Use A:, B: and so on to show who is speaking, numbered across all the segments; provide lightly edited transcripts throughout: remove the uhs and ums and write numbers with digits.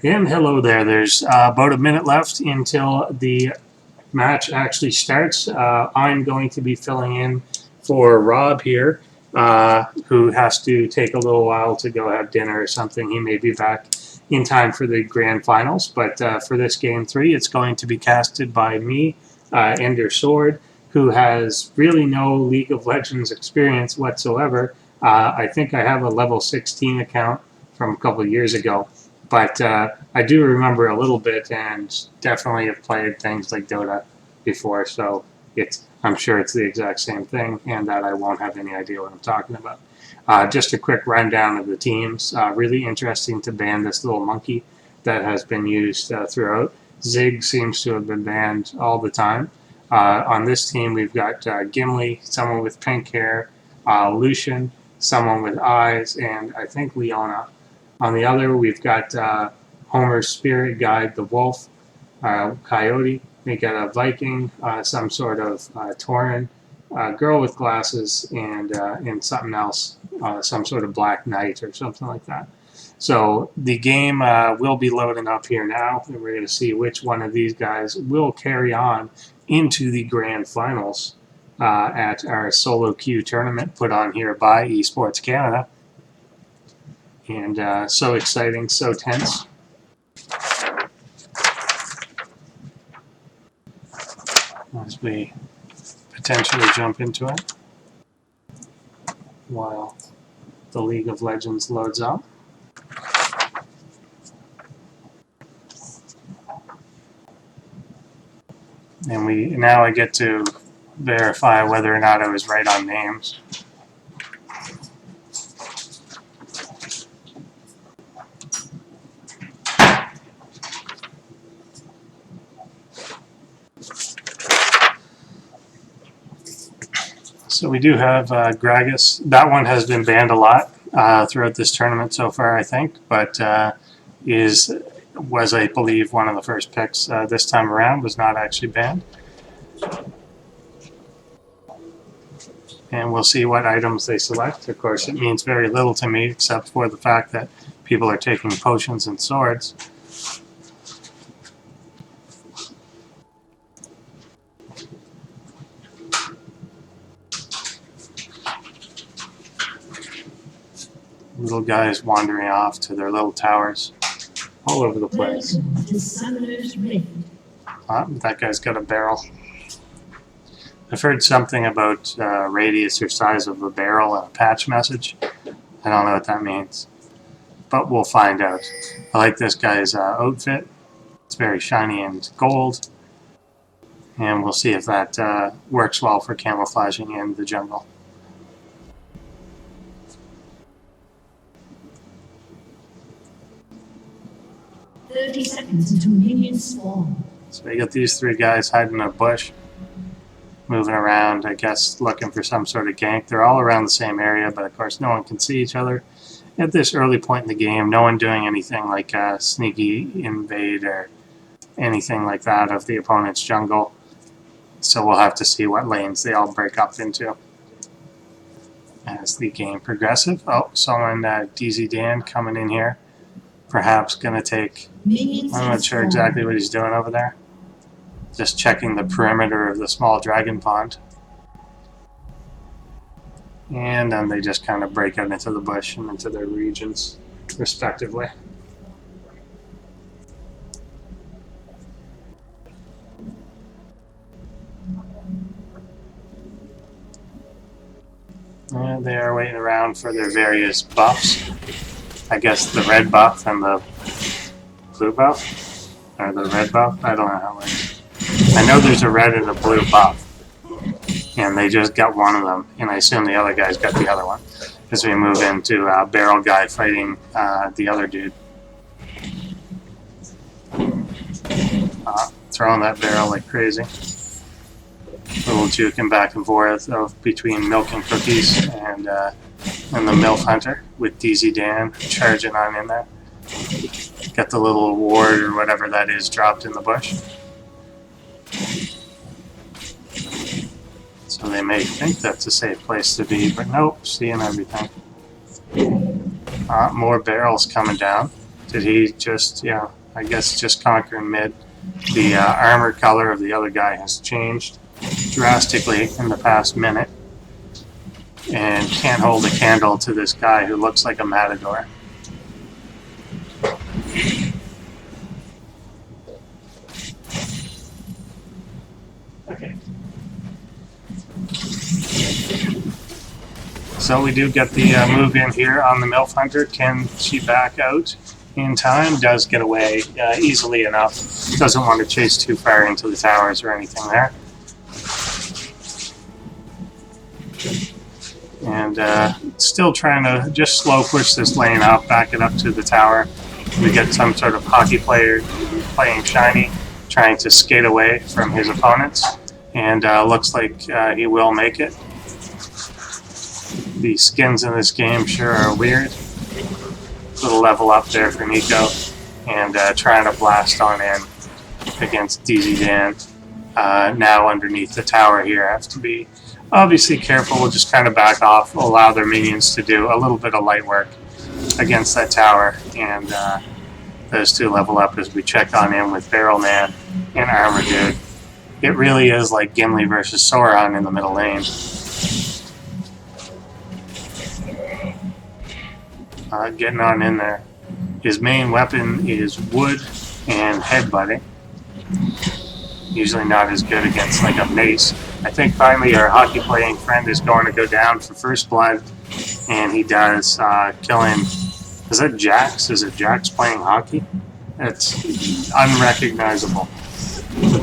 A: And hello there. There's about a minute left until the match actually starts. I'm going to be filling in for Rob here, who has to take a little while to go have dinner or something. He may be back in time for the grand finals, but for this game 3, it's going to be casted by me, Ender Sword, who has really no League of Legends experience whatsoever. I think I have a level 16 account from a couple of years ago. But I do remember a little bit, and definitely have played things like Dota before. So I'm sure it's the exact same thing, and that I won't have any idea what I'm talking about. Just a quick rundown of the teams. Really interesting to ban this little monkey that has been used throughout. Zig seems to have been banned all the time. On this team, we've got Gimli, someone with pink hair, Lucian, someone with eyes, and I think Leona. On the other, we've got Homer's spirit guide, the wolf, coyote. We got a Viking, some sort of Tauren, girl with glasses, and something else, some sort of black knight or something like that. So the game will be loading up here now, and we're going to see which one of these guys will carry on into the grand finals at our solo queue tournament put on here by Esports Canada. And so exciting, so tense. As we potentially jump into it while the League of Legends loads up. And now I get to verify whether or not I was right on names. So we do have Gragas. That one has been banned a lot throughout this tournament so far, I think, but was, I believe, one of the first picks this time around, was not actually banned. And we'll see what items they select. Of course, it means very little to me, except for the fact that people are taking potions and swords. Little guys wandering off to their little towers all over the place. That guy's got a barrel. I've heard something about radius or size of a barrel in a patch message. I don't know what that means, but we'll find out. I like this guy's outfit. It's very shiny and gold, and we'll see if that works well for camouflaging in the jungle.
B: 30 seconds until minions spawn.
A: So we got these 3 guys hiding in a bush, moving around, I guess, looking for some sort of gank. They're all around the same area, but of course no one can see each other at this early point in the game. No one doing anything like a sneaky invade or anything like that of the opponent's jungle. So we'll have to see what lanes they all break up into as the game progresses. Oh, someone, DZ Dan, coming in here. Perhaps going to take... I'm not sure exactly what he's doing over there. Just checking the perimeter of the small dragon pond. And then they just kind of break out into the bush and into their regions, respectively. And they are waiting around for their various buffs. I guess the red buff and the blue buff? Or the red buff? I don't know how it works. I know there's a red and a blue buff. And they just got one of them. And I assume the other guy's got the other one. As we move into Barrel Guy fighting the other dude. Throwing that barrel like crazy. Little juking back and forth between Milk and Cookies and the MILF Hunter with DZ Dan charging on in there. Got the little ward or whatever that is dropped in the bush. So they may think that's a safe place to be, but nope, seeing everything. More barrels coming down. Did he just, yeah, I guess just conquering mid. The armor color of the other guy has changed drastically in the past minute. And can't hold a candle to this guy who looks like a matador. Okay. So we do get the move in here on the MILF Hunter. Can she back out in time? Does get away easily enough. Doesn't want to chase too far into the towers or anything there. And still trying to just slow push this lane up, back it up to the tower. We get some sort of hockey player playing shiny, trying to skate away from his opponents. And looks like he will make it. The skins in this game sure are weird. Little level up there for Nico. And trying to blast on in against DZ Dan. Now underneath the tower here. Have to be obviously careful. We'll just kind of back off, allow their minions to do a little bit of light work against that tower. And those two level up as we check on in with Barrel Man and Armor Dude. It really is like Gimli versus Sauron in the middle lane. Getting on in there. His main weapon is wood and headbutting. Usually not as good against like a mace. I think finally our hockey playing friend is going to go down for first blood. And he does, killing... Is that Jax? Is it Jax playing hockey? It's unrecognizable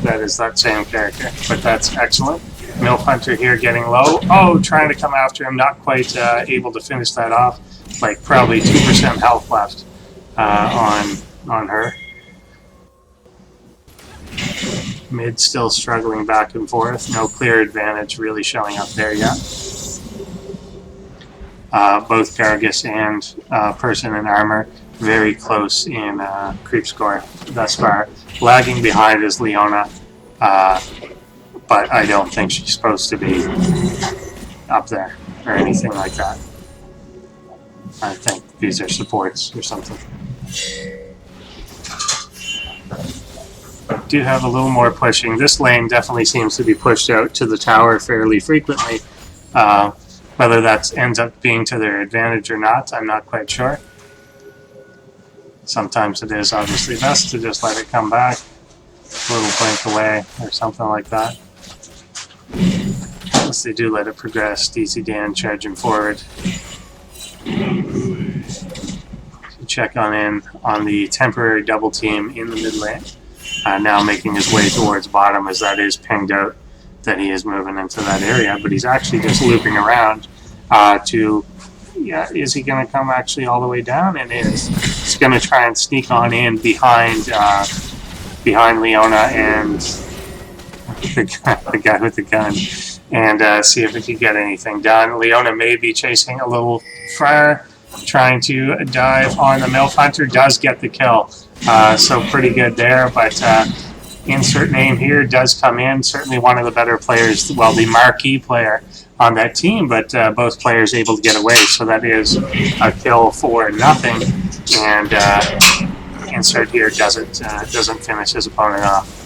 A: that is that same character. But that's excellent. MILF Hunter here getting low. Oh, trying to come after him. Not quite able to finish that off. Like probably 2% health left on her. Mid still struggling back and forth. No clear advantage really showing up there yet. Both Gargus and Person in Armor very close in creep score thus far. Lagging behind is Leona, but I don't think she's supposed to be up there or anything like that. I think these are supports or something. Do have a little more pushing. This lane definitely seems to be pushed out to the tower fairly frequently. Whether that ends up being to their advantage or not, I'm not quite sure. Sometimes it is obviously best to just let it come back a little blink away or something like that. Unless they do let it progress. DC Dan charging forward. Check in on the temporary double team in the mid lane. Now making his way towards bottom as that is pinged out that he is moving into that area, but he's actually just looping around is he going to come actually all the way down? And is. He's going to try and sneak on in behind Leona and the guy with the gun and see if he can get anything done. Leona may be chasing a little far, trying to dive on the MILF Hunter, does get the kill. So pretty good there, but insert name here does come in. Certainly one of the better players, well, the marquee player on that team, but both players able to get away. So that is a kill for nothing, and insert here doesn't finish his opponent off.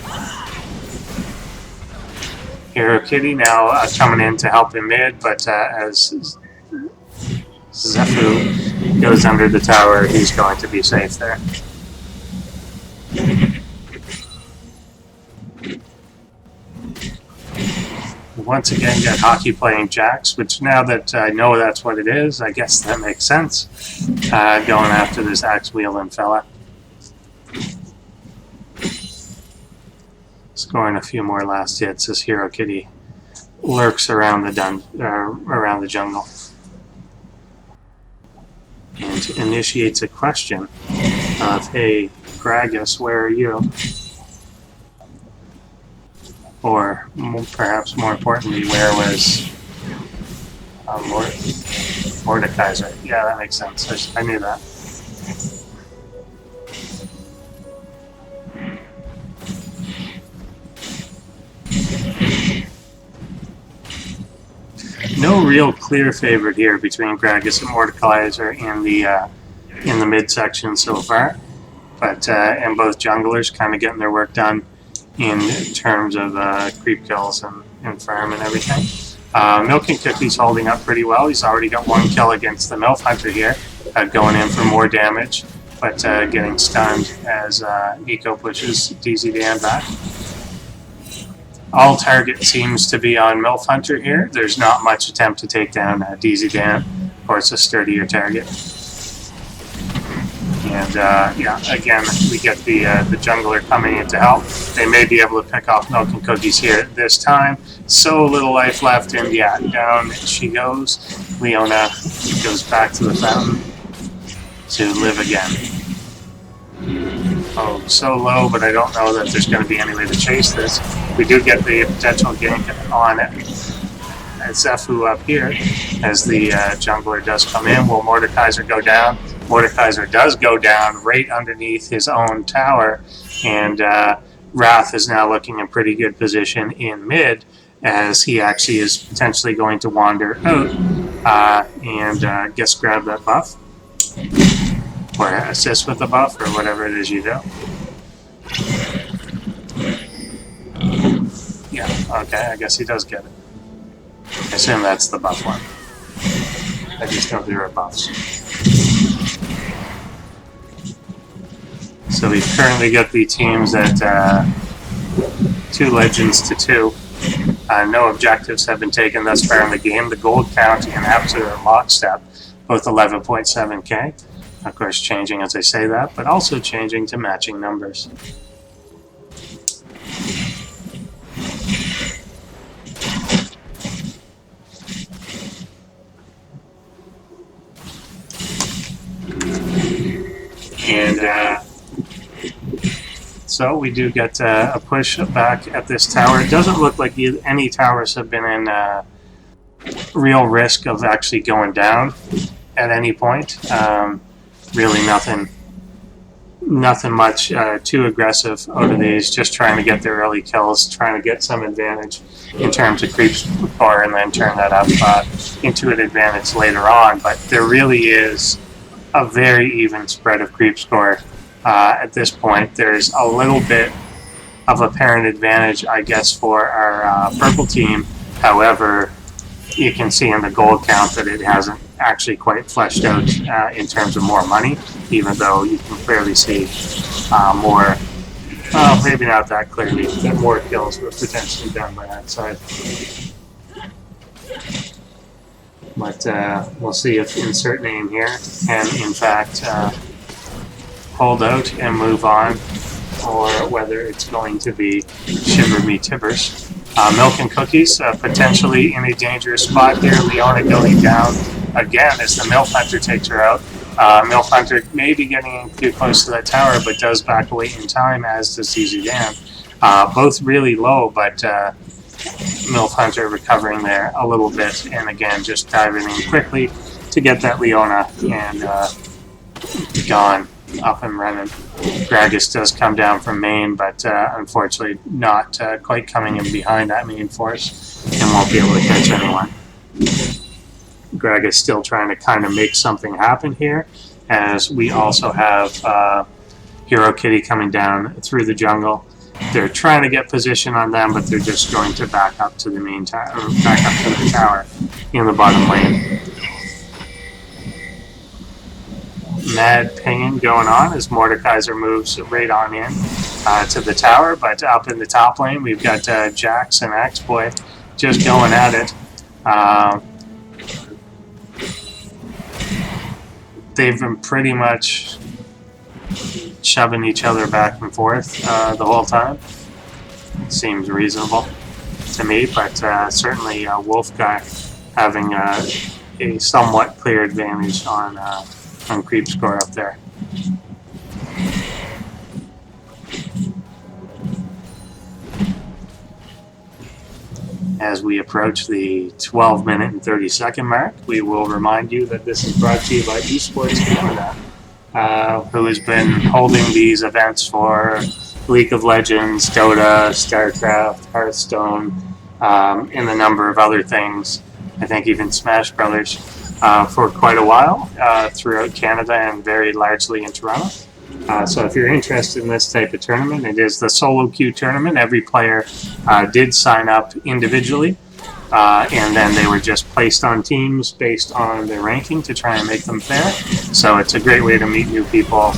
A: Hero Kitty now coming in to help him mid, but as Zefu goes under the tower, he's going to be safe there. Once again, got hockey playing Jax, which now that I know that's what it is, I guess that makes sense. Going after this axe-wielding fella. Scoring a few more last hits as Hero Kitty lurks around the jungle. And initiates a question of, hey, Gragas, where are you? Or perhaps more importantly, where was Mordekaiser? Yeah, that makes sense. I knew that. No real clear favorite here between Gragas and Mordekaiser in the midsection so far. but and both junglers kind of getting their work done in terms of creep kills and farm and everything. Milk and Cookie's holding up pretty well. He's already got 1 kill against the MILF Hunter here, going in for more damage, but getting stunned as Nico pushes DZ Dan back. All target seems to be on MILF Hunter here. There's not much attempt to take down DZ Dan. Of course, a sturdier target. And yeah, again, we get the jungler coming in to help. They may be able to pick off Milk and Cookies here this time. So little life left, and yeah, down she goes. Leona goes back to the fountain to live again. Oh, so low, but I don't know that there's going to be any way to chase this. We do get the potential gank on it. Zephu up here as the jungler does come in. Will Mordekaiser go down? Mordekaiser does go down right underneath his own tower, and Wrath is now looking in pretty good position in mid as he actually is potentially going to wander out and just grab that buff or assist with the buff or whatever it is you do. Yeah, okay, I guess he does get it. I assume that's the buff one. I just know there are buffs. So we've currently got the teams at 2 legends to 2. No objectives have been taken thus far in the game. The gold count in absolute lockstep, both 11.7k. Of course, changing as I say that, but also changing to matching numbers. And so we do get a push back at this tower. It doesn't look like any towers have been in real risk of actually going down at any point. Really nothing much too aggressive out of these, just trying to get their early kills, trying to get some advantage in terms of creep score and then turn that up into an advantage later on. But there really is a very even spread of creep score at this point. There's a little bit of apparent advantage, I guess, for our purple team. However, you can see in the gold count that it hasn't actually quite fleshed out in terms of more money, even though you can clearly see more, well, maybe not that clearly, that more kills were potentially done by that side. But we'll see if insert name here can in fact hold out and move on, or whether it's going to be Shiver Me Tibbers. Milk and Cookies potentially in a dangerous spot here. Leona going down again as the MILF Hunter takes her out. MILF Hunter may be getting too close to that tower, but does back away in time, as does ZZ Dan. Both really low, but MILF Hunter recovering there a little bit, and again just diving in quickly to get that Leona and gone, up and running. Gragas does come down from main, but unfortunately not quite coming in behind that main force and won't be able to catch anyone. Gragas still trying to kind of make something happen here, as we also have Hero Kitty coming down through the jungle. They're trying to get position on them, but they're just going to back up to the main tower, back up to the tower in the bottom lane. Mad pinging going on as Mordekaiser moves right on in to the tower, but up in the top lane we've got Jax and Axeboy just going at it. They've been pretty much shoving each other back and forth the whole time. Seems reasonable to me, but certainly Wolf Guy having a somewhat clear advantage on creep score up there. As we approach the 12-minute and 30-second mark, we will remind you that this is brought to you by Esports Canada, who has been holding these events for League of Legends, Dota, StarCraft, Hearthstone, and a number of other things. I think even Smash Brothers for quite a while throughout Canada and very largely in Toronto. So if you're interested in this type of tournament, it is the solo queue tournament. Every player did sign up individually, and then they were just placed on teams based on their ranking to try and make them fair. So it's a great way to meet new people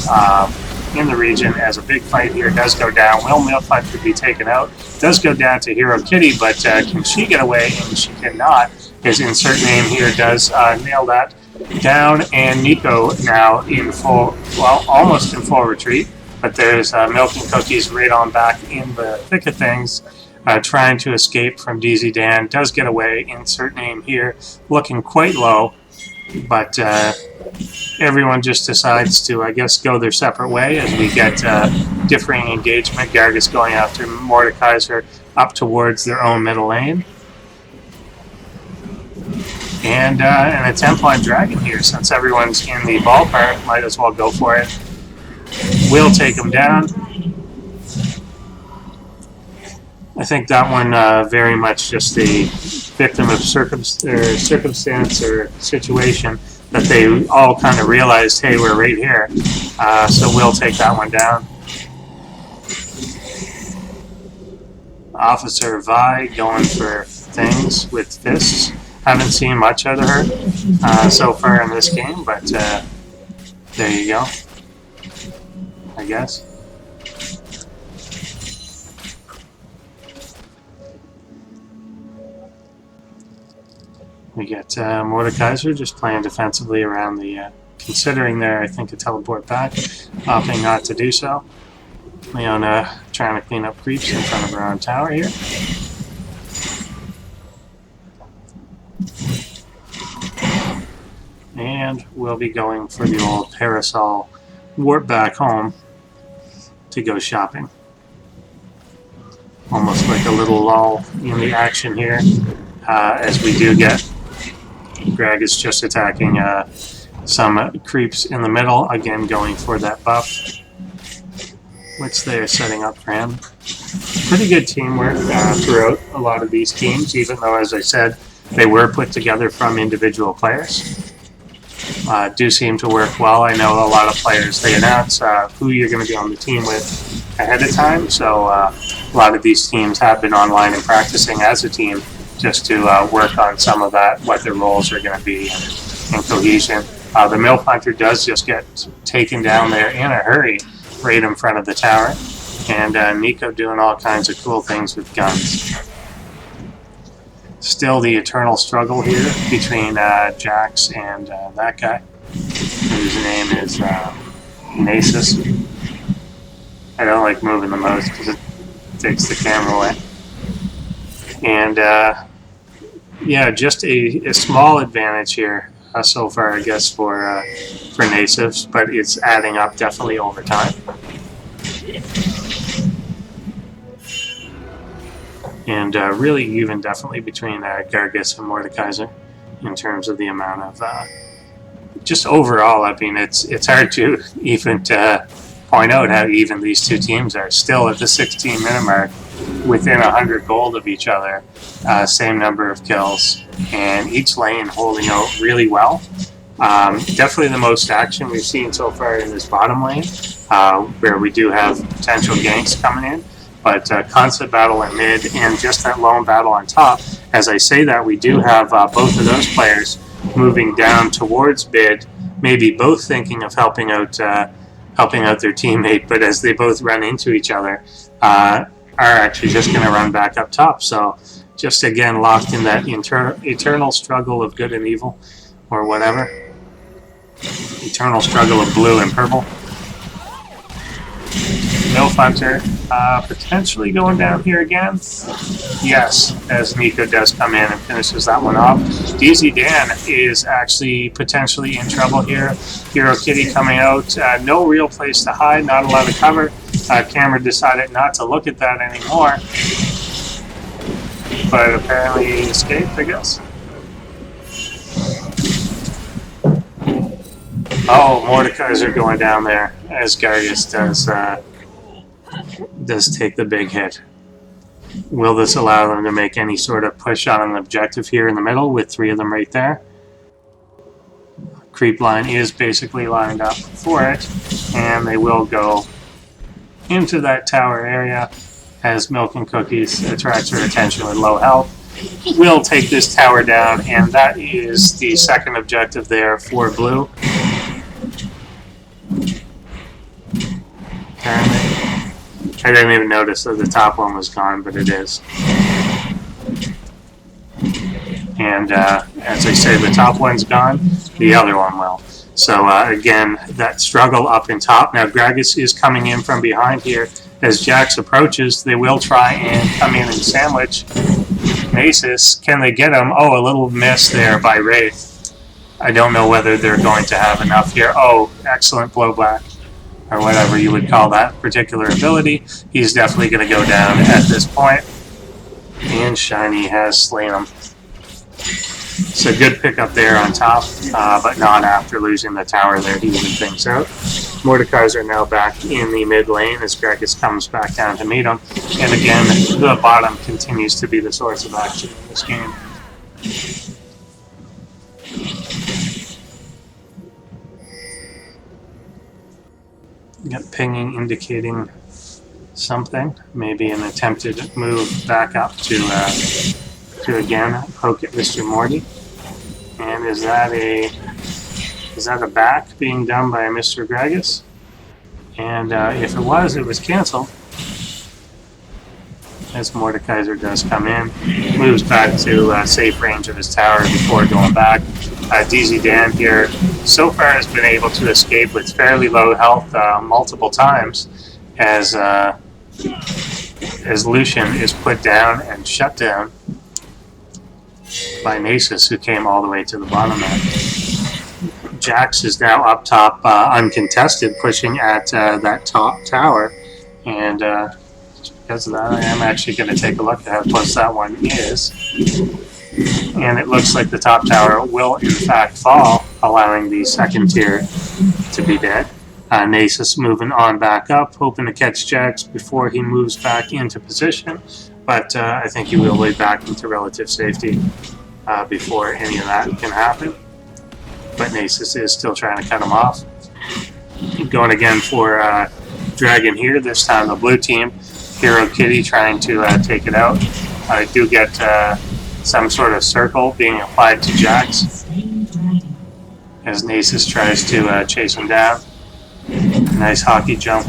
A: in the region. As a big fight here does go down, Will Milfund could be taken out. Does go down to Hero Kitty, but can she get away? And she cannot. His insert name here does nail that down, and Nico now in full, well, almost in full retreat, but there's Milk and Cookies right on back in the thick of things, trying to escape from DZ Dan. Does get away, insert name here, looking quite low, but everyone just decides to, I guess, go their separate way as we get differing engagement. Gargus going after Mordekaiser up towards their own middle lane. And an attempt on Dragon here, since everyone's in the ballpark, might as well go for it. Will take him down. I think that one very much just a victim of circumstance or situation that they all kind of realized, hey, we're right here. So we'll take that one down. Officer Vi going for things with fists. Haven't seen much out of her so far in this game, but there you go, I guess. We get Mordekaiser just playing defensively around the, considering there, I think, a teleport back, opting not to do so. Leona trying to clean up creeps in front of her own tower here. And we'll be going for the old Parasol warp back home to go shopping. Almost like a little lull in the action here, as we do get Greg is just attacking some creeps in the middle, again going for that buff, which they are setting up for him. Pretty good teamwork throughout a lot of these teams, even though, as I said, they were put together from individual players. Do seem to work well. I know a lot of players, they announce who you're going to be on the team with ahead of time, so a lot of these teams have been online and practicing as a team just to work on some of that, what their roles are going to be in cohesion. The Milf Hunter does just get taken down there in a hurry right in front of the tower, and Nico doing all kinds of cool things with guns. Still the eternal struggle here between Jax and that guy, whose name is Nasus. I don't like moving the mouse because it takes the camera away. And yeah, just a small advantage here so far, I guess, for Nasus, but it's adding up definitely over time. And really even definitely between Gargus and Mordekaiser in terms of the amount of just overall. I mean, it's hard to even point out how even these two teams are. Still at the 16-minute mark, within 100 gold of each other, same number of kills, and each lane holding out really well. Definitely the most action we've seen so far in this bottom lane, where we do have potential ganks coming in. But constant battle in mid and just that lone battle on top. As I say that, we do have both of those players moving down towards mid, maybe both thinking of helping out their teammate, but as they both run into each other, are actually just going to run back up top. So just again locked in that eternal struggle of good and evil, or whatever. Eternal struggle of blue and purple. Milf Hunter potentially going down here again. Yes, as Nico does come in and finishes that one off. DZ Dan is actually potentially in trouble here. Hero Kitty coming out. No real place to hide, not a lot of cover. Cameron decided not to look at that anymore. But apparently he escaped, I guess. Oh, Mordekaiser going down there as Gargus does take the big hit. Will this allow them to make any sort of push on an objective here in the middle with three of them right there? creep line is basically lined up for it, and they will go into that tower area as Milk and Cookies attracts her attention with low health. Will take this tower down, and that is the second objective there for blue. Apparently, I didn't even notice that the top one was gone, but it is. And as I say, the top one's gone, the other one will. So again, that struggle up in top. Now Gragas is coming in from behind here. As Jax approaches, they will try and come in and sandwich Nasus. Can they get him? Oh, a little miss there by Wraith. I don't know whether they're going to have enough here. Oh, excellent blowback, or whatever you would call that particular ability. He's definitely going to go down at this point. And Shiny has slain him. It's a good pickup there on top, but not after losing the tower there to even things out. Mordekaiser are now back in the mid lane as Gragas comes back down to meet him. And again, the bottom continues to be the source of action in this game. Got pinging indicating something, maybe an attempted move back up to again poke at Mr. Morty. And is that a back being done by Mr. Gragas? And if it was canceled. As Mordekaiser does come in, moves back to safe range of his tower before going back. DZ Dan here so far has been able to escape with fairly low health multiple times as Lucian is put down and shut down by Nasus, who came all the way to the bottom end. Jax is now up top uncontested, pushing at that top tower, and because of that I am actually going to take a look at how close that one is. And it looks like the top tower will in fact fall, allowing the second tier to be dead. Nasus moving on back up, hoping to catch Jax before he moves back into position, but I think he will be back into relative safety before any of that can happen. But Nasus is still trying to cut him off. Going again for Dragon here, this time the blue team. Hero Kitty trying to take it out. I do get some sort of circle being applied to Jax as Nasus tries to chase him down. Nice hockey jump.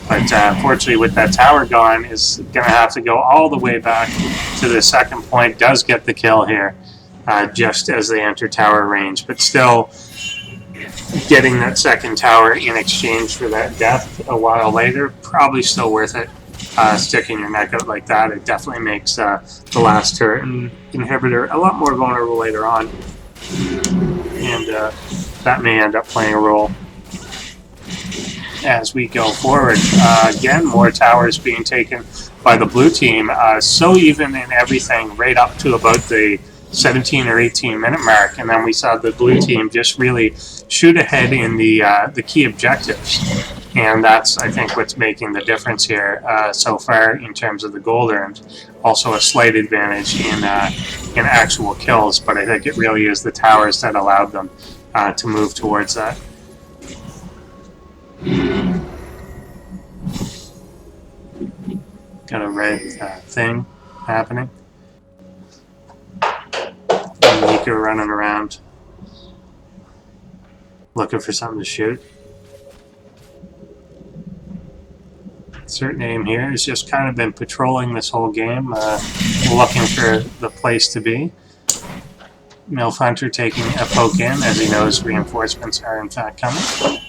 A: But unfortunately with that tower gone, is going to have to go all the way back to the second point. Does get the kill here just as they enter tower range. But still getting that second tower in exchange for that death a while later, probably still worth it. Sticking your neck out like that, it definitely makes the last turret and inhibitor a lot more vulnerable later on. And that may end up playing a role as we go forward. Again, more towers being taken by the blue team. So even in everything right up to about the 17 or 18 minute mark, and then we saw the blue team just really shoot ahead in the key objectives. And that's, I think, what's making the difference here so far in terms of the gold earned. Also a slight advantage in actual kills, but I think it really is the towers that allowed them to move towards that. Got a red thing happening. And Nico running around looking for something to shoot. Certain aim here has just kind of been patrolling this whole game, looking for the place to be. Milf Hunter taking a poke in as he knows reinforcements are in fact coming.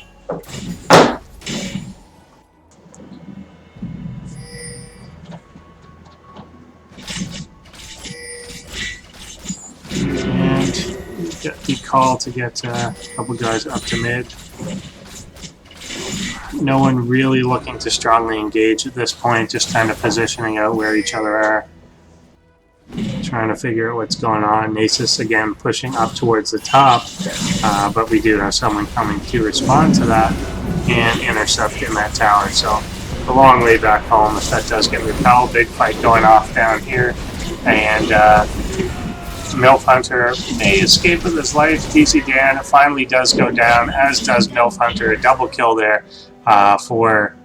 A: And we've got the call to get a couple guys up to mid. No one really looking to strongly engage at this point, just kind of positioning out where each other are. Trying to figure out what's going on. Nasus again pushing up towards the top, but we do have someone coming to respond to that and intercept in that tower. So a long way back home if that does get repelled. Big fight going off down here, and MILF Hunter may escape with his life. DC Dan finally does go down, as does MILF Hunter. A double kill there for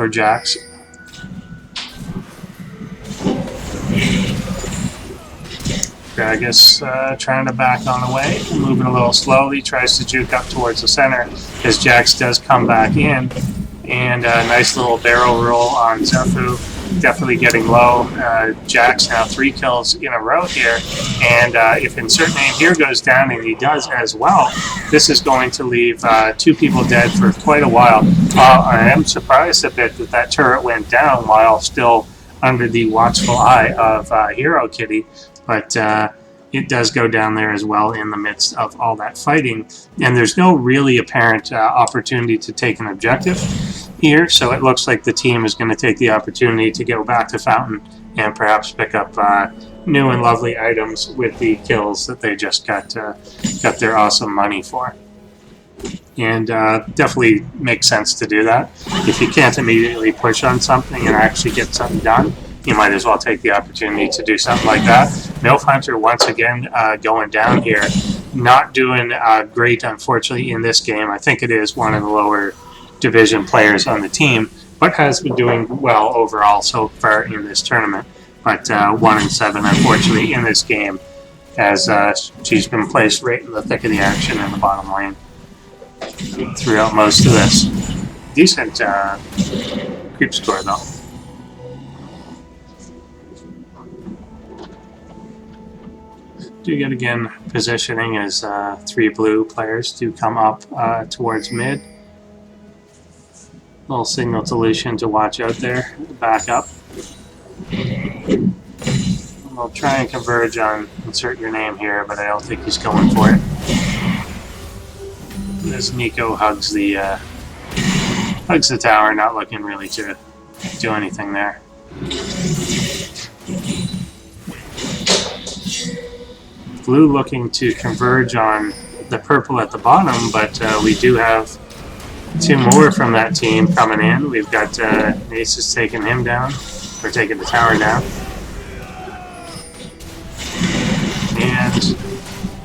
A: Jax. Gragas trying to back on away, moving a little slowly, tries to juke up towards the center as Jax does come back in. And a nice little barrel roll on Zefu, definitely getting low. Jax now 3 kills in a row here, and if Insert Name here goes down, and he does as well, this is going to leave 2 people dead for quite a while. I am surprised a bit that that turret went down while still under the watchful eye of Hero Kitty, but it does go down there as well in the midst of all that fighting, and there's no really apparent opportunity to take an objective here, so it looks like the team is going to take the opportunity to go back to Fountain and perhaps pick up new and lovely items with the kills that they just got their awesome money for. And definitely makes sense to do that. If you can't immediately push on something and actually get something done, you might as well take the opportunity to do something like that. MILF Hunter once again going down here. Not doing great, unfortunately, in this game. I think it is one of the lower division players on the team, but has been doing well overall so far in this tournament. But 1-7, unfortunately, in this game, as she's been placed right in the thick of the action in the bottom lane throughout most of this. Decent creep score, though. Do get again positioning as 3 blue players do come up towards mid. Little signal to Lucian to watch out there, back up. We'll try and converge on Insert Your Name here, but I don't think he's going for it. As Nico hugs the tower, not looking really to do anything there. Blue looking to converge on the purple at the bottom, but we do have 2 more from that team coming in. We've got Aces taking him down, or taking the tower down. And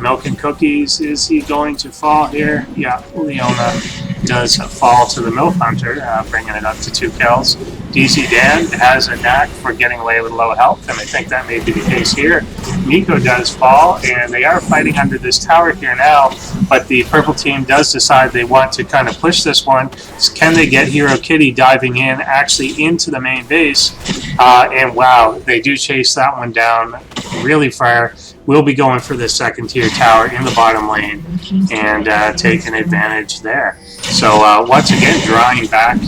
A: Milk and Cookies, is he going to fall here? Yeah, Leona does fall to the MILF Hunter, bringing it up to 2 kills. DC Dan has a knack for getting away with low health, and I think that may be the case here. Nico does fall, and they are fighting under this tower here now, but the purple team does decide they want to kind of push this one. Can they get Hero Kitty diving in actually into the main base? And wow, they do chase that one down really far. We'll be going for the 2nd tier tower in the bottom lane and taking advantage there. So once again, drawing back,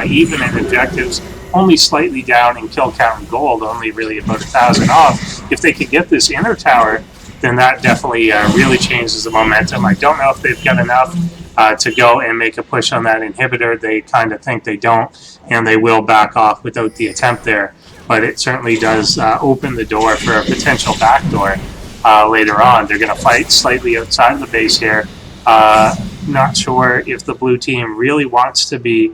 A: even in objectives, only slightly down in kill count and gold, only really about 1,000 off. If they could get this inner tower, then that definitely really changes the momentum. I don't know if they've got enough to go and make a push on that inhibitor. They kind of think they don't, and they will back off without the attempt there. But it certainly does open the door for a potential backdoor later on. They're going to fight slightly outside of the base here. Not sure if the blue team really wants to be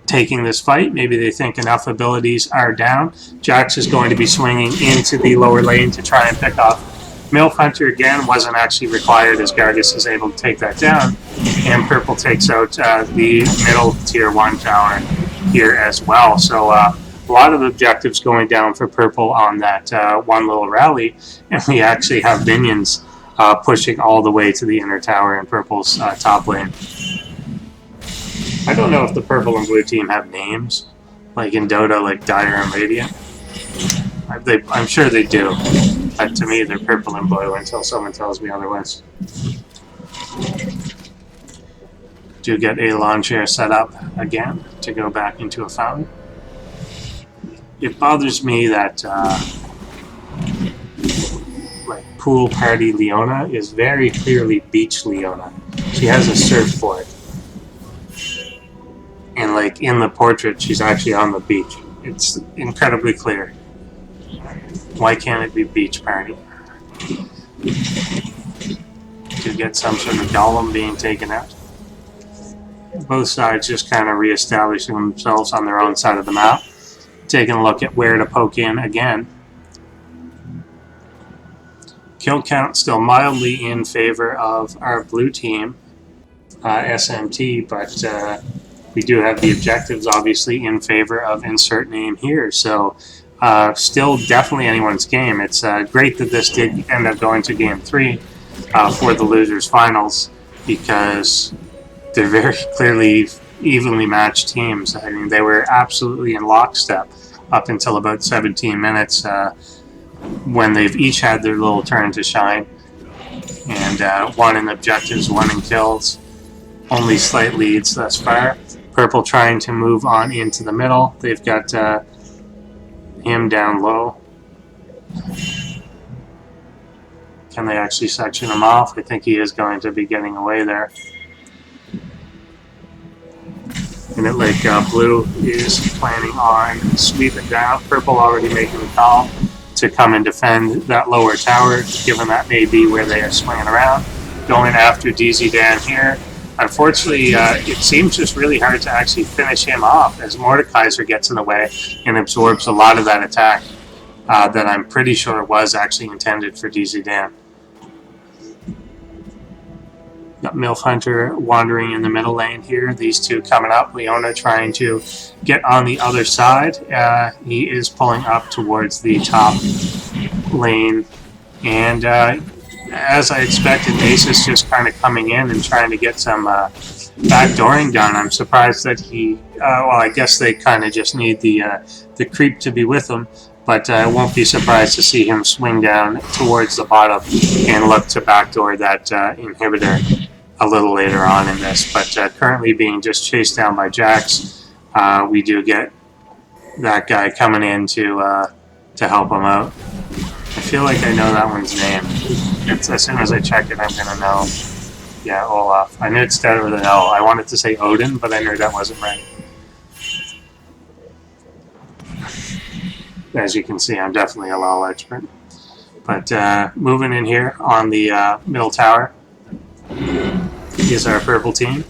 A: taking this fight. Maybe they think enough abilities are down. Jax is going to be swinging into the lower lane to try and pick off MILF Hunter. Again, wasn't actually required as Gargus is able to take that down. And purple takes out the middle tier 1 tower here as well. So a lot of objectives going down for purple on that one little rally. And we actually have minions pushing all the way to the inner tower in purple's top lane. I don't know if the purple and blue team have names, like in Dota, like Dire and Radiant. I'm sure they do, but to me they're purple and blue until someone tells me otherwise. Do get a lawn chair set up again to go back into a fountain. It bothers me that like Pool Party Leona is very clearly Beach Leona. She has a surfboard. And like in the portrait, she's actually on the beach. It's incredibly clear. Why can't it be Beach Party? To get some sort of golem being taken out. Both sides just kind of reestablishing themselves on their own side of the map. Taking a look at where to poke in again. Kill count still mildly in favor of our blue team, SMT, but we do have the objectives obviously in favor of insert name here. So still definitely anyone's game. It's great that this did end up going to game 3 for the losers finals, because they're very clearly evenly matched teams. I mean, they were absolutely in lockstep up until about 17 minutes when they've each had their little turn to shine. And one in objectives, one in kills. Only slight leads thus far. Purple trying to move on into the middle. They've got him down low. Can they actually section him off? I think he is going to be getting away there. And it like blue is planning on sweeping down. Purple already making the call to come and defend that lower tower, given that may be where they are swinging around. Going after DZ Dan here. Unfortunately, it seems just really hard to actually finish him off as Mordekaiser gets in the way and absorbs a lot of that attack that I'm pretty sure was actually intended for DZ Dan. Got MILF Hunter wandering in the middle lane here. These two coming up. Leona trying to get on the other side. He is pulling up towards the top lane. And as I expected, Ace is just kind of coming in and trying to get some backdooring done. I'm surprised that he... well, I guess they kind of just need the creep to be with them. But I won't be surprised to see him swing down towards the bottom and look to backdoor that inhibitor a little later on in this. But currently being just chased down by Jax, we do get that guy coming in to help him out. I feel like I know that one's name. It's, as soon as I check it, I'm going to know. Yeah, Olaf. I knew it started with an O. I wanted to say Odin, but I knew that wasn't right. As you can see, I'm definitely a LoL expert. But moving in here on the middle tower is our purple team.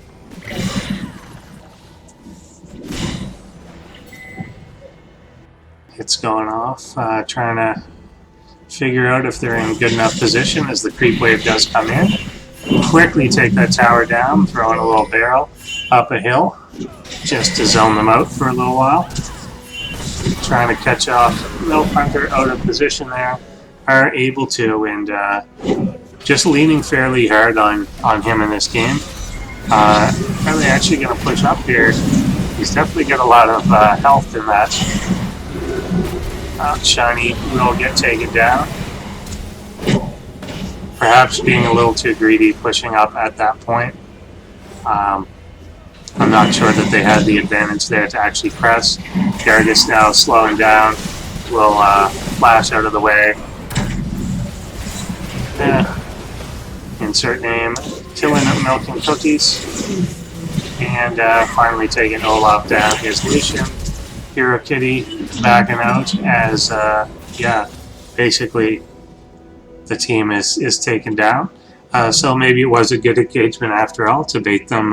A: Hits going off, trying to figure out if they're in good enough position as the creep wave does come in. Quickly take that tower down, throwing a little barrel up a hill just to zone them out for a little while. Trying to catch off MILF Hunter out of position there, are able to, and just leaning fairly hard on him in this game. Are they actually going to push up here? He's definitely got a lot of health in that. Shiny will get taken down. Perhaps being a little too greedy pushing up at that point. I'm not sure that they had the advantage there to actually press. Gargus now slowing down. Will flash out of the way. Insert name. Killing Milk and Cookies. And finally taking Olaf down. Here's Lucian. Hero Kitty backing out as, yeah, basically the team is taken down. So maybe it was a good engagement after all to bait them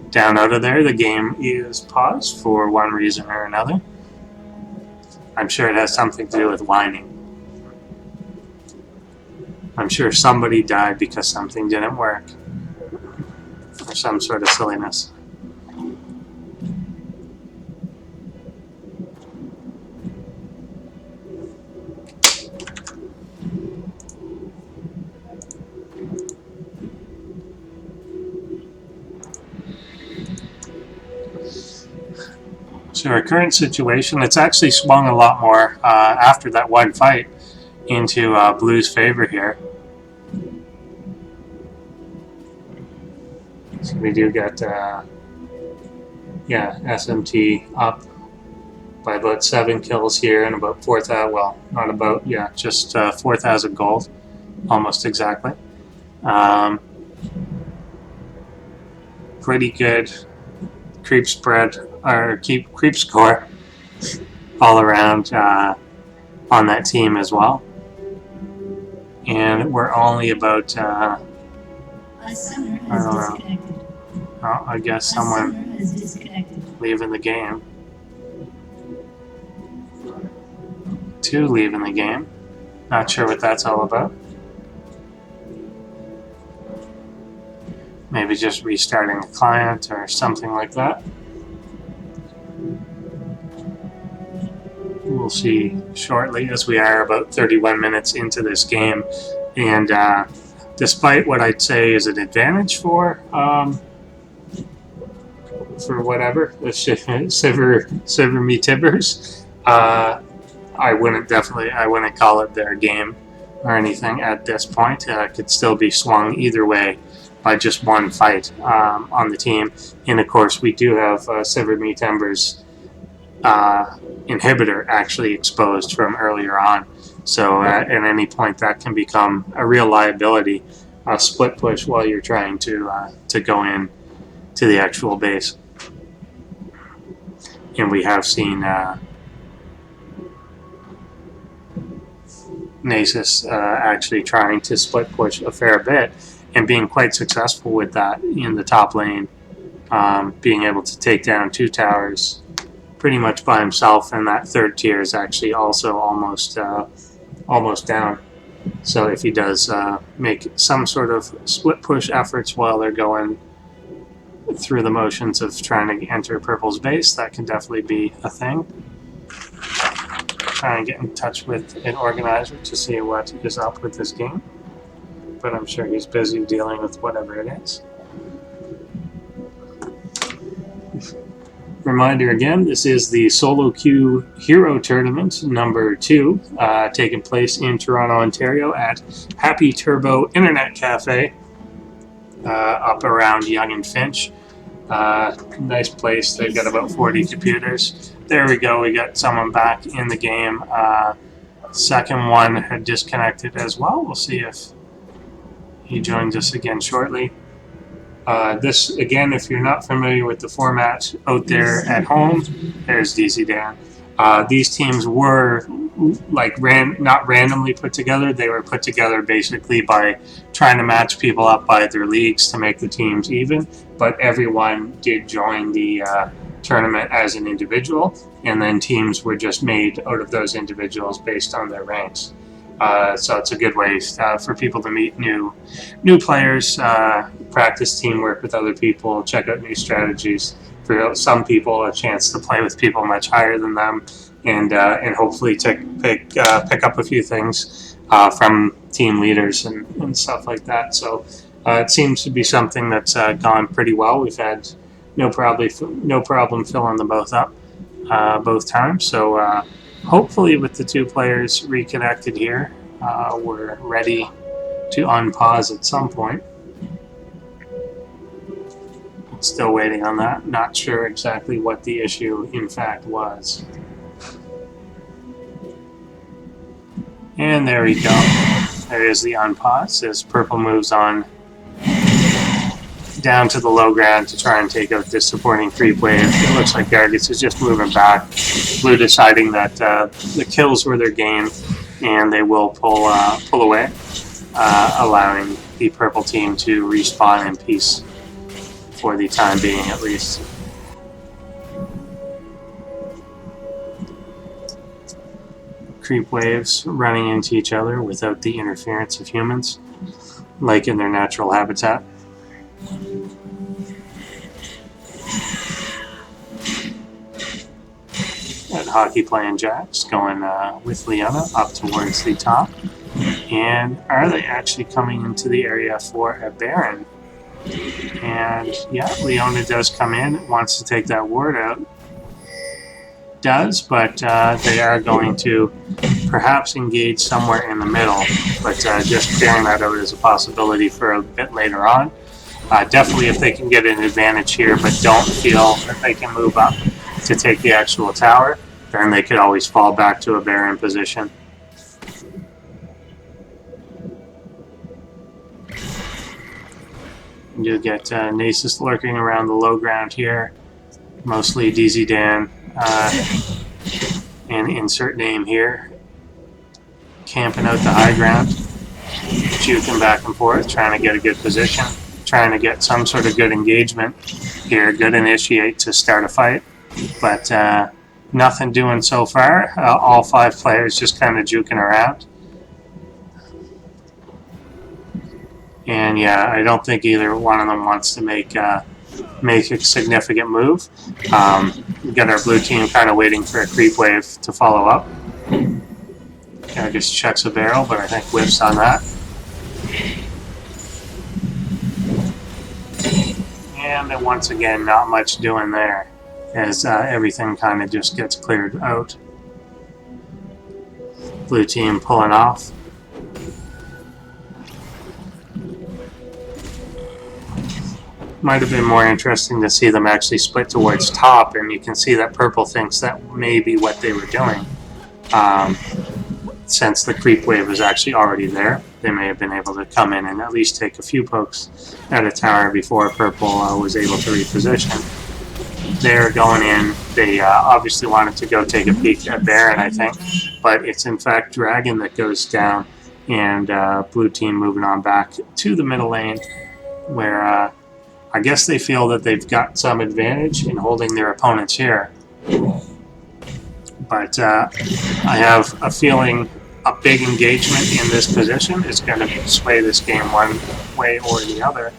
A: down out of there. The game is paused for one reason or another. I'm sure it has something to do with whining. I'm sure somebody died because something didn't work. Or some sort of silliness. So our current situation, it's actually swung a lot more after that one fight into Blue's favor here. So we do get, yeah, SMT up by about 7 kills here and about 4,000, well, not about, yeah, just 4,000 gold, almost exactly. Pretty good creep spread, or creep score all around on that team as well. And we're only about, I don't know, well, I guess someone leaving the game. 2 leaving the game. Not sure what that's all about. Maybe just restarting a client or something like that. We'll see shortly, as we are about 31 minutes into this game. And despite what I'd say is an advantage for whatever, the Sivir me Tibbers, I wouldn't call it their game or anything at this point. It could still be swung either way by just one fight on the team. And of course, we do have Sivir me Tibbers inhibitor actually exposed from earlier on. So at any point, that can become a real liability, a split push while you're trying to go in to the actual base. And we have seen Nasus actually trying to split push a fair bit and being quite successful with that in the top lane, being able to take down 2 towers pretty much by himself, and that 3rd tier is actually also almost down. So if he does make some sort of split push efforts while they're going through the motions of trying to enter Purple's base, that can definitely be a thing. Trying to get in touch with an organizer to see what is up with this game, but I'm sure he's busy dealing with whatever it is. Reminder again, this is the Solo Queue Hero Tournament number 2, taking place in Toronto, Ontario at Happy Turbo Internet Cafe, up around Yonge and Finch. Nice place. They've got about 40 computers. There we go. We got someone back in the game. Second one had disconnected as well. We'll see if he joins us again shortly. This, again, if you're not familiar with the format out there at home, there's DZ Dan. These teams were not randomly put together. They were put together basically by trying to match people up by their leagues to make the teams even. But everyone did join the tournament as an individual, and then teams were just made out of those individuals based on their ranks. So it's a good way for people to meet new players, practice teamwork with other people, check out new strategies. For some people, a chance to play with people much higher than them, and hopefully pick up a few things from team leaders and stuff like that. So it seems to be something that's gone pretty well. We've had no problem filling them both up both times. So hopefully with the 2 players reconnected here, we're ready to unpause at some point. Still waiting on that. Not sure exactly what the issue in fact was. And there we go. There is the unpause as Purple moves on down to the low ground to try and take out this supporting creep wave. It looks like Gargus is just moving back. Blue deciding that the kills were their game, and they will pull away, allowing the Purple team to respawn in peace for the time being, at least. Creep waves running into each other without the interference of humans, like in their natural habitat. Got Hockey playing Jacks going with Leona up towards the top. And are they actually coming into the area for a Baron? And yeah, Leona does come in, wants to take that ward out. Does, but they are going to perhaps engage somewhere in the middle, but just clearing that out as a possibility for a bit later on. Definitely if they can get an advantage here, but don't feel that they can move up to take the actual tower, then they could always fall back to a Baron position. You get Nasus lurking around the low ground here, mostly DZ Dan, and insert name here, camping out the high ground, juking back and forth, trying to get a good position, trying to get some sort of good engagement here, good initiate to start a fight, but nothing doing so far. All 5 players just kind of juking around. And yeah, I don't think either one of them wants to make a significant move. We got our blue team kind of waiting for a creep wave to follow up. Guy just checks a barrel, but I think whiffs on that. And then once again, not much doing there, as everything kind of just gets cleared out. Blue team pulling off. Might have been more interesting to see them actually split towards top, and you can see that purple thinks that may be what they were doing. Since the creep wave was actually already there, they may have been able to come in and at least take a few pokes at a tower before purple was able to reposition. They're going in. They obviously wanted to go take a peek at Baron, I think, but it's in fact Dragon that goes down, and blue team moving on back to the middle lane, where I guess they feel that they've got some advantage in holding their opponents here. But I have a feeling a big engagement in this position is going to sway this game one way or the other.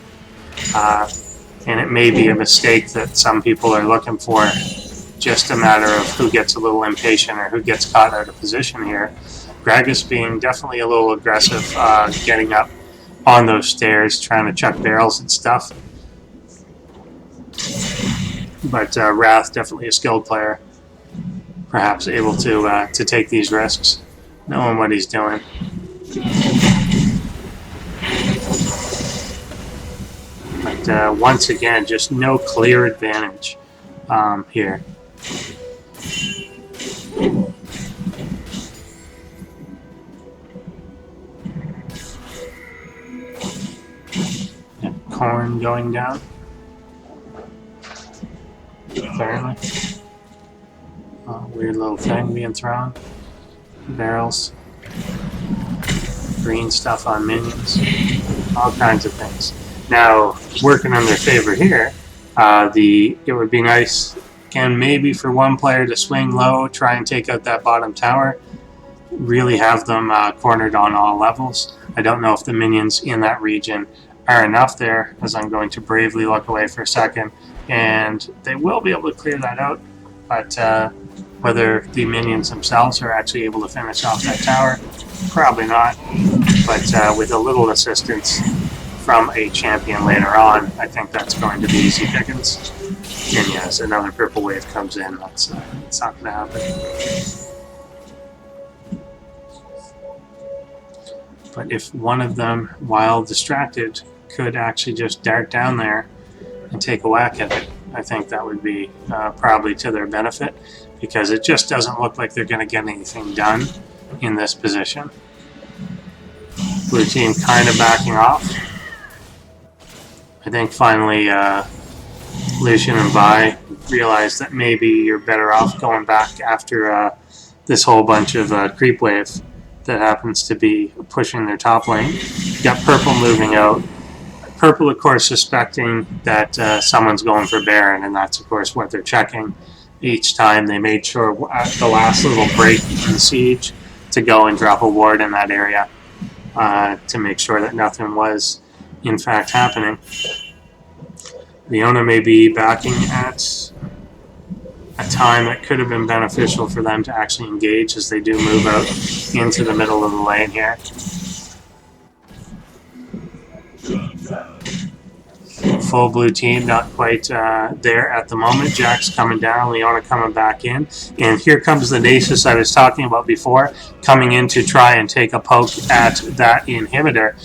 A: And it may be a mistake that some people are looking for, just a matter of who gets a little impatient or who gets caught out of position here. Gragas being definitely a little aggressive, getting up on those stairs, trying to chuck barrels and stuff. But Wrath, definitely a skilled player, perhaps able to take these risks, knowing what he's doing. But once again, just no clear advantage here. Yeah, Corn going down. Apparently. Weird little thing being thrown. Barrels. Green stuff on minions. All kinds of things. Now, working in their favor here, it would be nice, again, maybe for one player to swing low, try and take out that bottom tower, really have them cornered on all levels. I don't know if the minions in that region are enough there, as I'm going to bravely look away for a second, and they will be able to clear that out, but whether the minions themselves are actually able to finish off that tower, probably not, but with a little assistance from a champion later on, I think that's going to be easy pickings. And yes, another purple wave comes in, that's not going to happen. But if one of them, while distracted, could actually just dart down there and take a whack at it, I think that would be probably to their benefit, because it just doesn't look like they're going to get anything done in this position. Blue team kind of backing off. I think finally Lucian and Vi realize that maybe you're better off going back after this whole bunch of creep wave that happens to be pushing their top lane. You got purple moving out. Purple, of course, suspecting that someone's going for Baron, and that's, of course, what they're checking each time. They made sure at the last little break in Siege to go and drop a ward in that area to make sure that nothing was, in fact, happening. Leona may be backing at a time that could have been beneficial for them to actually engage as they do move out into the middle of the lane here. Full blue team, not quite there at the moment. Jack's coming down, Leona coming back in. And here comes the Nasus I was talking about before, coming in to try and take a poke at that inhibitor.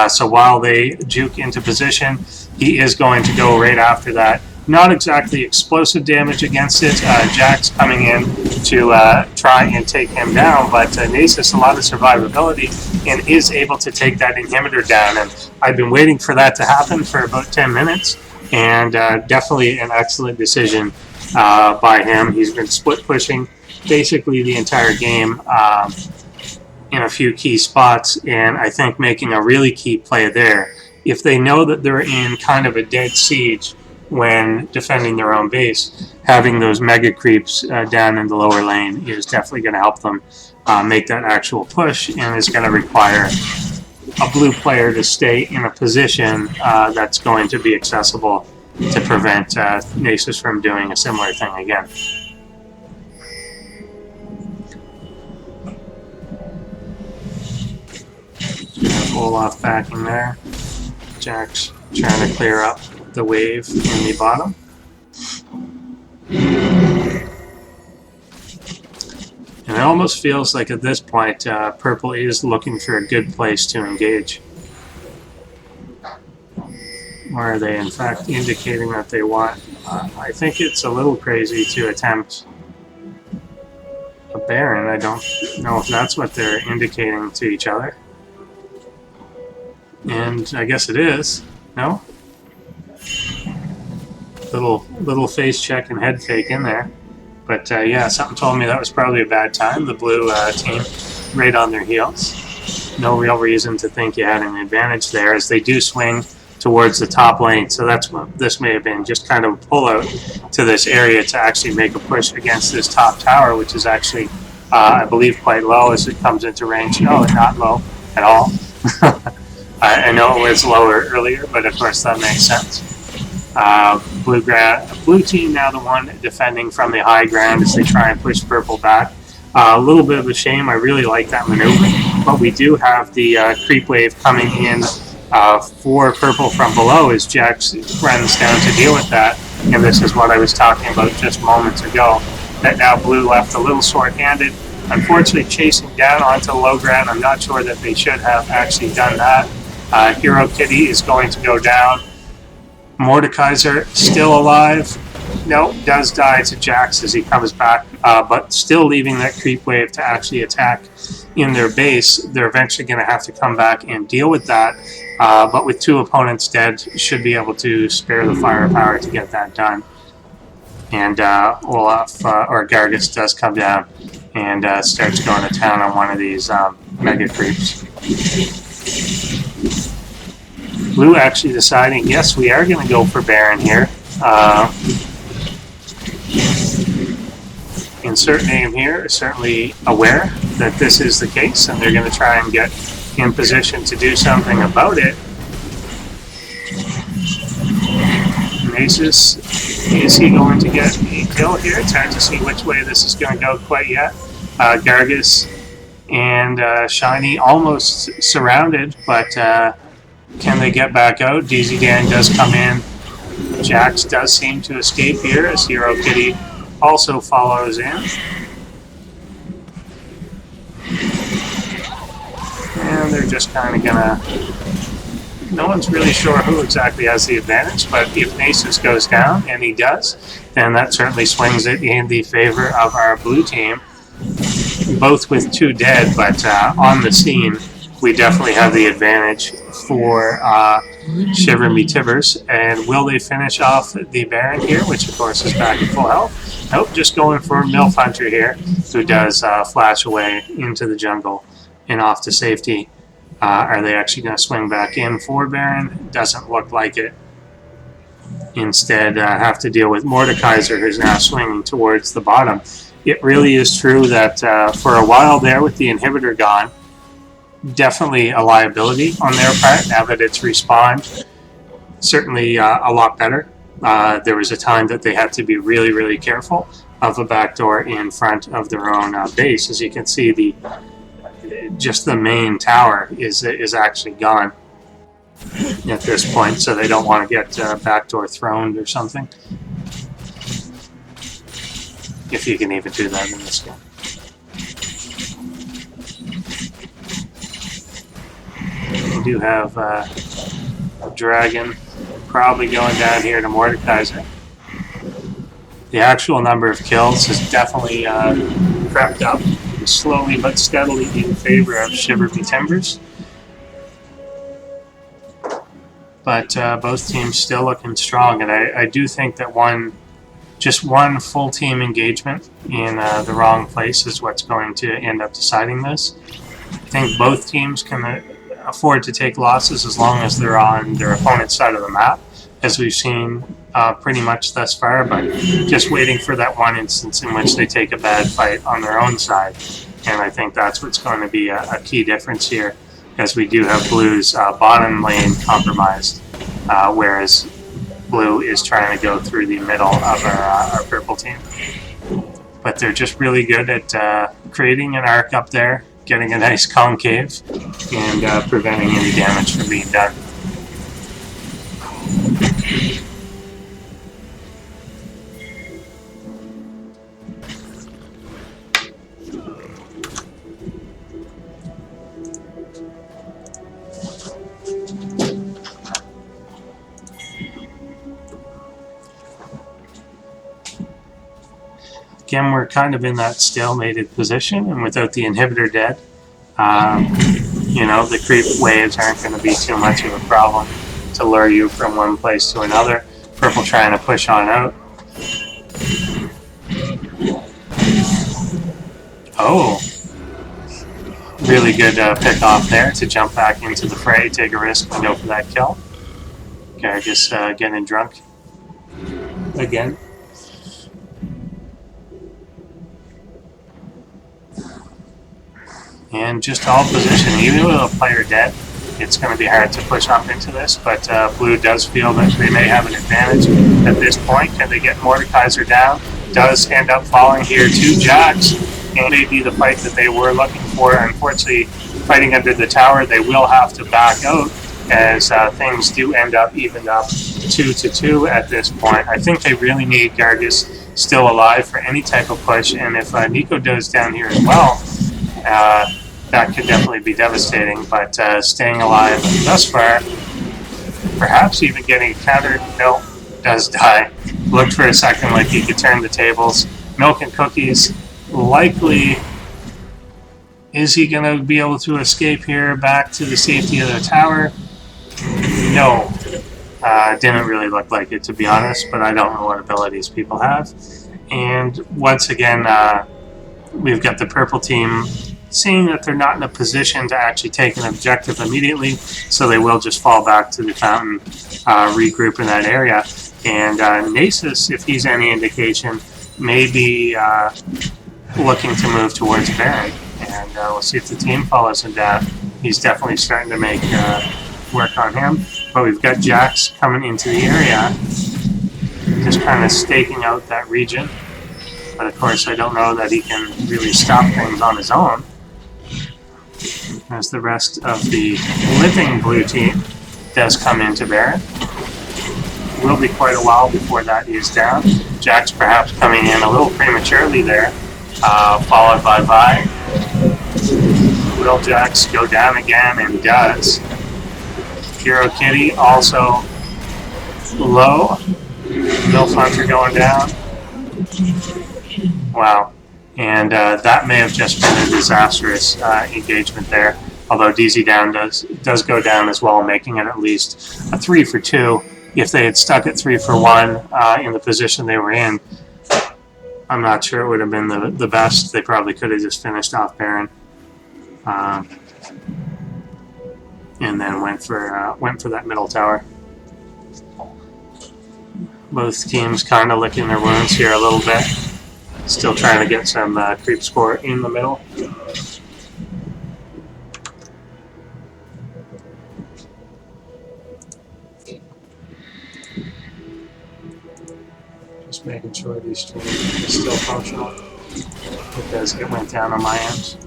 A: So while they juke into position, he is going to go right after that. Not exactly explosive damage against it. Jack's coming in to try and take him down, but Nasus a lot of survivability and is able to take that inhibitor down. And I've been waiting for that to happen for about 10 minutes, and definitely an excellent decision by him. He's been split pushing basically the entire game in a few key spots, and I think making a really key play there. If they know that they're in kind of a dead siege when defending their own base, having those mega creeps down in the lower lane is definitely going to help them make that actual push, and is going to require a blue player to stay in a position that's going to be accessible to prevent Nasus from doing a similar thing again. Olaf backing there. Jack's trying to clear up the wave in the bottom. And it almost feels like at this point, Purple is looking for a good place to engage. Or are they in fact indicating that they want? I think it's a little crazy to attempt a Baron. I don't know if that's what they're indicating to each other. And I guess it is. No? Little face check and head fake in there. But yeah, something told me that was probably a bad time. The blue team right on their heels. No real reason to think you had an advantage there as they do swing towards the top lane. So that's what this may have been, just kind of a pullout to this area to actually make a push against this top tower, which is actually, I believe, quite low as it comes into range. No, not low at all. I know it was lower earlier, but of course that makes sense. Blue team now the one defending from the high ground as they try and push Purple back. A little bit of a shame. I really like that maneuver, but we do have the creep wave coming in for Purple from below as Jax runs down to deal with that. And this is what I was talking about just moments ago, that now blue left a little short-handed. Unfortunately, chasing down onto low ground. I'm not sure that they should have actually done that. Hero Kitty is going to go down. Mordekaiser still alive. No, does die to Jax as he comes back, but still leaving that creep wave to actually attack in their base. They're eventually going to have to come back and deal with that, but with two opponents dead, should be able to spare the firepower to get that done. And Olaf, or Gargus, does come down and starts going to town on one of these mega creeps. Blue actually deciding, yes, we are going to go for Baron here. Insert name here is certainly aware that this is the case, and they're going to try and get in position to do something about it. Nasus, is he going to get a kill here? It's hard to see which way this is going to go quite yet. Gargus and Shiny almost surrounded, but can they get back out? DZ Dan does come in. Jax does seem to escape here as Hero Kitty also follows in. And they're just kind of gonna... No one's really sure who exactly has the advantage, but if Nasus goes down, and he does, then that certainly swings it in the favor of our blue team. Both with two dead, but on the scene, we definitely have the advantage for Shiver Me Tibbers. And will they finish off the Baron here, which of course is back at full health? Nope, just going for Milf Hunter here, who does flash away into the jungle and off to safety. Are they actually going to swing back in for Baron? Doesn't look like it. Instead, have to deal with Mordekaiser, who's now swinging towards the bottom. It really is true that for a while there with the inhibitor gone, definitely a liability on their part. Now that it's respawned, certainly a lot better. There was a time that they had to be really, really careful of a backdoor in front of their own base. As you can see, just the main tower is actually gone at this point, so they don't want to get backdoor throned or something. If you can even do that in this game. We do have a dragon probably going down here to Mordekaiser. The actual number of kills has definitely crept up slowly but steadily in favor of Shiver Me Timbers. But both teams still looking strong, and I do think that just one full team engagement in the wrong place is what's going to end up deciding this. I think both teams can afford to take losses as long as they're on their opponent's side of the map, as we've seen pretty much thus far, but just waiting for that one instance in which they take a bad fight on their own side. And I think that's what's going to be a key difference here. as we do have Blue's bottom lane compromised, whereas Blue is trying to go through the middle of our purple team. But they're just really good at creating an arc up there, getting a nice concave, and preventing any damage from being done. Again, we're kind of in that stalemated position, and without the inhibitor dead, you know, the creep waves aren't going to be too much of a problem to lure you from one place to another. Purple trying to push on out. Oh, really good pick off there to jump back into the fray, take a risk, and go for that kill. Gargus getting drunk again. And just all position, even with a player dead, it's going to be hard to push up into this, but Blue does feel that they may have an advantage at this point. Can they get Mordekaiser down? Does end up falling here to Jax, and maybe the fight that they were looking for. Unfortunately, fighting under the tower, they will have to back out as things do end up evened up 2-2 at this point. I think they really need Gargus still alive for any type of push, and if Nico does down here as well, that could definitely be devastating, but staying alive thus far, perhaps even getting a counter. No, does die. Looked for a second like he could turn the tables. Milk and Cookies, likely, is he going to be able to escape here back to the safety of the tower? No. Didn't really look like it, to be honest, but I don't know what abilities people have. And once again, we've got the purple team seeing that they're not in a position to actually take an objective immediately, so they will just fall back to the fountain, regroup in that area. And Nasus, if he's any indication, may be looking to move towards Baron. And we'll see if the team follows him down. He's definitely starting to make work on him. But we've got Jax coming into the area, just kind of staking out that region. But of course, I don't know that he can really stop things on his own, as the rest of the living Blue team does come into Baron. Will be quite a while before that is down. Jax perhaps coming in a little prematurely there, followed by Vi. Will Jax go down again? And does. Hero Kitty also low. Milf Hunter going down. Wow. And that may have just been a disastrous engagement there. Although DZ down does go down as well, making it at least a 3 for 2. If they had stuck at 3 for 1 in the position they were in, I'm not sure it would have been the best. They probably could have just finished off Baron, and then went for that middle tower. Both teams kind of licking their wounds here a little bit. Still trying to get some creep score in the middle. Just making sure these streams is still functional, because it went down on my end.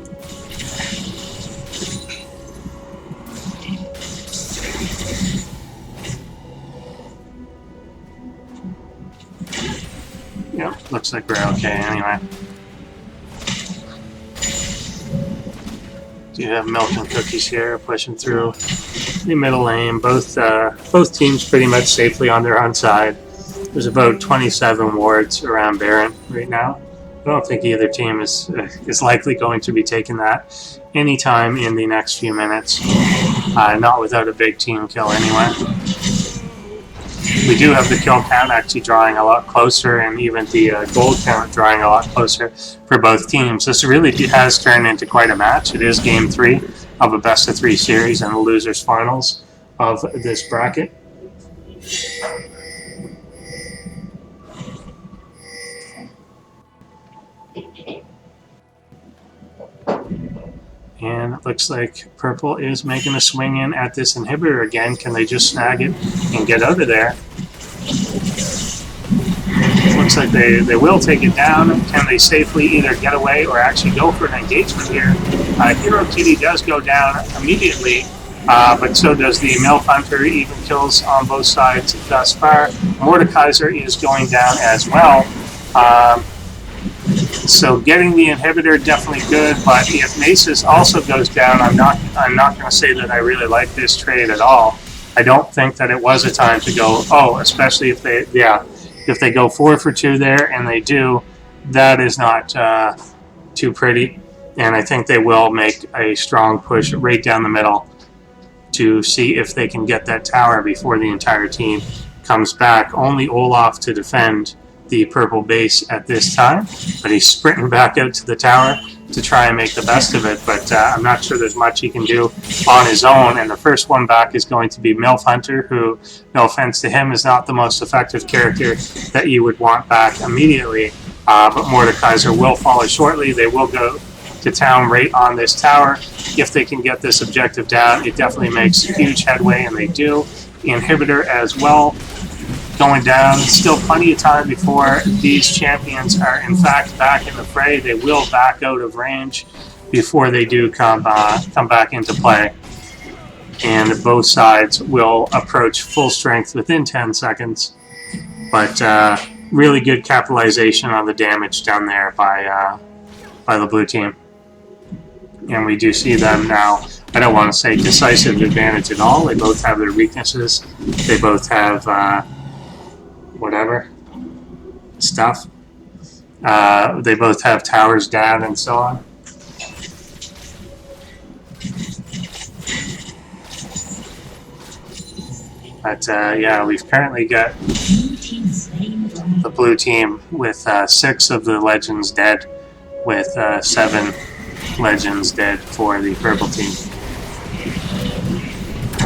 A: Yep, looks like we're okay anyway. Do have Milk and Cookies here pushing through the middle lane. Both teams pretty much safely on their own side. There's about 27 wards around Baron right now. I don't think either team is likely going to be taking that anytime in the next few minutes. Not without a big team kill anyway. We do have the kill count actually drawing a lot closer, and even the gold count drawing a lot closer for both teams. This really has turned into quite a match. It is game 3 of a best-of-3 series and the losers finals of this bracket. And it looks like purple is making a swing in at this inhibitor again. Can they just snag it and get out of there? Looks like they will take it down. Can they safely either get away or actually go for an engagement here? Hero Kitty does go down immediately, but so does the MILF Hunter. Even kills on both sides thus far. Mordekaiser is going down as well. So getting the inhibitor definitely good, but if Nasus also goes down, I'm not going to say that I really like this trade at all. I don't think that it was a time to go. Oh, especially if they go 4 for 2 there, and they do, that is not too pretty. And I think they will make a strong push right down the middle to see if they can get that tower before the entire team comes back. Only Olaf to defend the purple base at this time, but he's sprinting back out to the tower to try and make the best of it, but I'm not sure there's much he can do on his own. And the first one back is going to be MILF Hunter, who, no offense to him, is not the most effective character that you would want back immediately, but Mordekaiser will follow shortly. They will go to town right on this tower. If they can get this objective down, it definitely makes huge headway, and they do. Inhibitor as well going down. Still plenty of time before these champions are in fact back in the fray. They will back out of range before they do come back into play. And both sides will approach full strength within 10 seconds. But really good capitalization on the damage done there by the blue team. And we do see them now, I don't want to say decisive advantage at all. They both have their weaknesses. They both have whatever stuff. They both have towers down and so on. But yeah, we've currently got the blue team with 6 of the legends dead, with 7 legends dead for the purple team.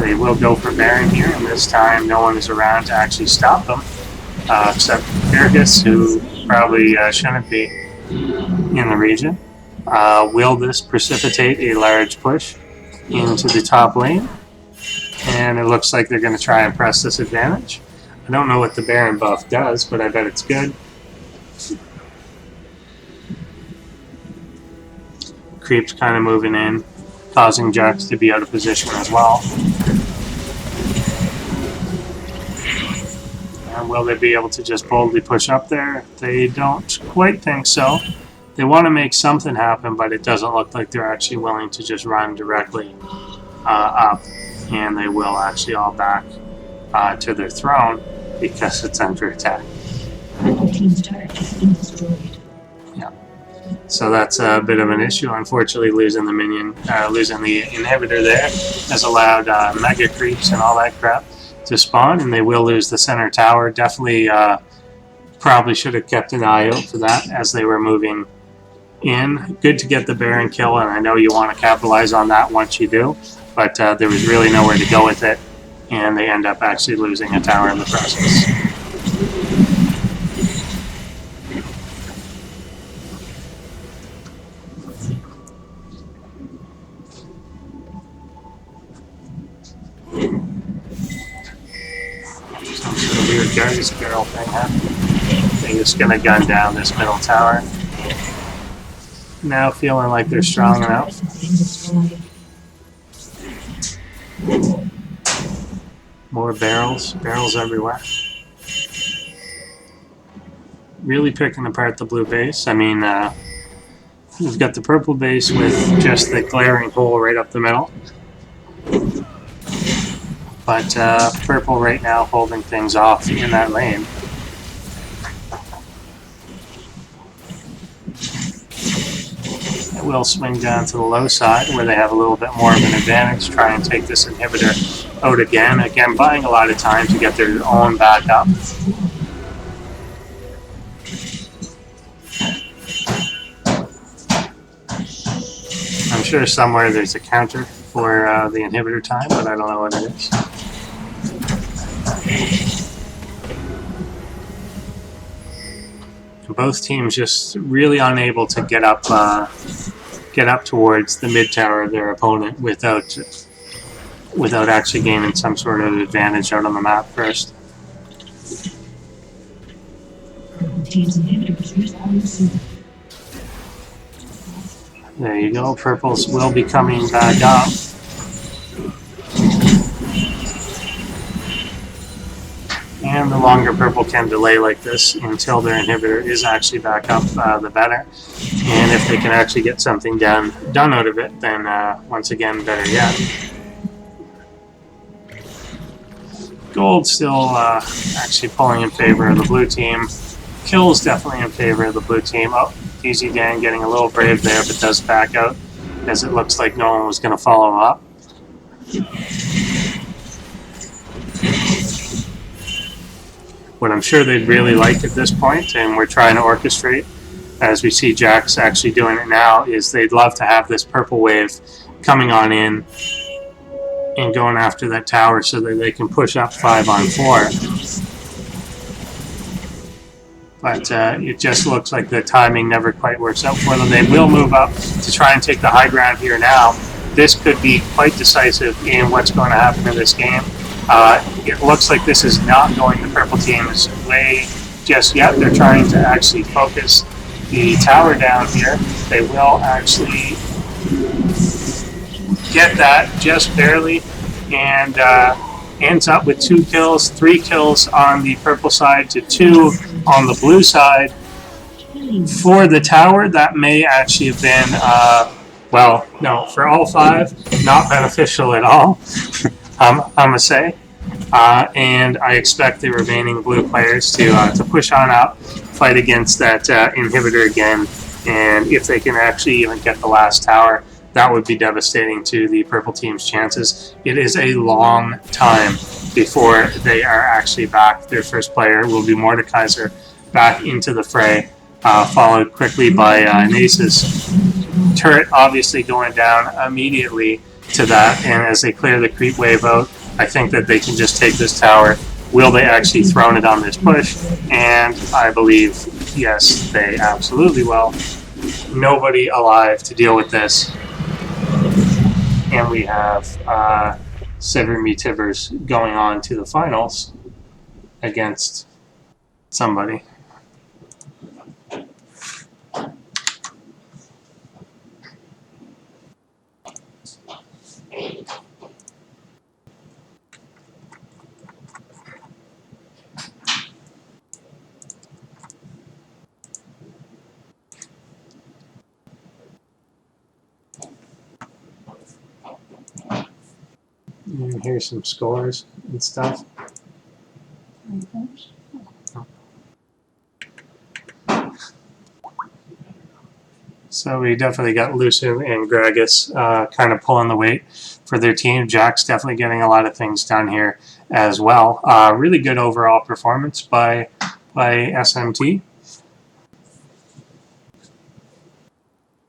A: They will go for Baron here, and this time no one is around to actually stop them, except Kyrgyz, who probably shouldn't be in the region. Will this precipitate a large push into the top lane? And it looks like they're going to try and press this advantage. I don't know what the Baron buff does, but I bet it's good. Creep's kind of moving in, causing Jax to be out of position as well. And will they be able to just boldly push up there? They don't quite think so. They want to make something happen, but it doesn't look like they're actually willing to just run directly up. And they will actually all back to their throne because it's under attack.
B: Purple team's turret has been destroyed.
A: Yeah. So that's a bit of an issue. Unfortunately, losing the inhibitor there has allowed mega creeps and all that crap to spawn, and they will lose the center tower. Definitely probably should have kept an eye out for that as they were moving in. Good to get the Baron kill, and I know you want to capitalize on that once you do, but there was really nowhere to go with it, and they end up actually losing a tower in the process. Some sort of weird Guardians barrel thing happening. They're just going to gun down this middle tower. Now feeling like they're strong enough. More barrels everywhere. Really picking apart the blue base. I mean, we've got the purple base with just the glaring hole right up the middle. But purple right now holding things off in that lane. It will swing down to the low side where they have a little bit more of an advantage. Try and take this inhibitor out again. Again, buying a lot of time to get their own back up. I'm sure somewhere there's a counter for the inhibitor time, but I don't know what it is. Both teams just really unable to get up get up towards the mid tower of their opponent without actually gaining some sort of advantage out on the map first.
B: Purple team's inhibitors respawning soon.
A: There you go. Purples will be coming back up. And the longer purple can delay like this until their inhibitor is actually back up, the better. And if they can actually get something done out of it, then once again, better yet. Gold still actually pulling in favor of the blue team. Kills definitely in favor of the blue team. Oh, Easy Dan getting a little brave there, but does back out as it looks like no one was going to follow him up. What I'm sure they'd really like at this point, and we're trying to orchestrate, as we see Jack's actually doing it now, is they'd love to have this purple wave coming on in and going after that tower so that they can push up 5-on-4. But it just looks like the timing never quite works out for them. They will move up to try and take the high ground here now. This could be quite decisive in what's going to happen in this game. It looks like this is not going the purple team's way just yet. They're trying to actually focus the tower down here. They will actually get that just barely, and ends up with 2 kills, 3 kills on the purple side to 2 on the blue side. For the tower, that may actually have been, well, no, for all 5, not beneficial at all, I'm going to say. And I expect the remaining blue players to push on up, fight against that inhibitor again, and if they can actually even get the last tower, that would be devastating to the purple team's chances. It is a long time before they are actually back. Their first player will be Mordekaiser back into the fray, followed quickly by Nace's turret obviously going down immediately to that, and as they clear the creep wave out, I think that they can just take this tower. Will they actually throne it on this push? And I believe, yes, they absolutely will. Nobody alive to deal with this. And we have Sivir Tibbers going on to the finals against somebody. And here's some scores and stuff. So we definitely got Lucen and Gragas kind of pulling the weight for their team. Jack's definitely getting a lot of things done here as well. Really good overall performance by SMT.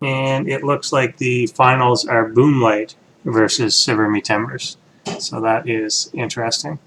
A: And it looks like the finals are Boomlight versus Sivir Tibbers. So that is interesting.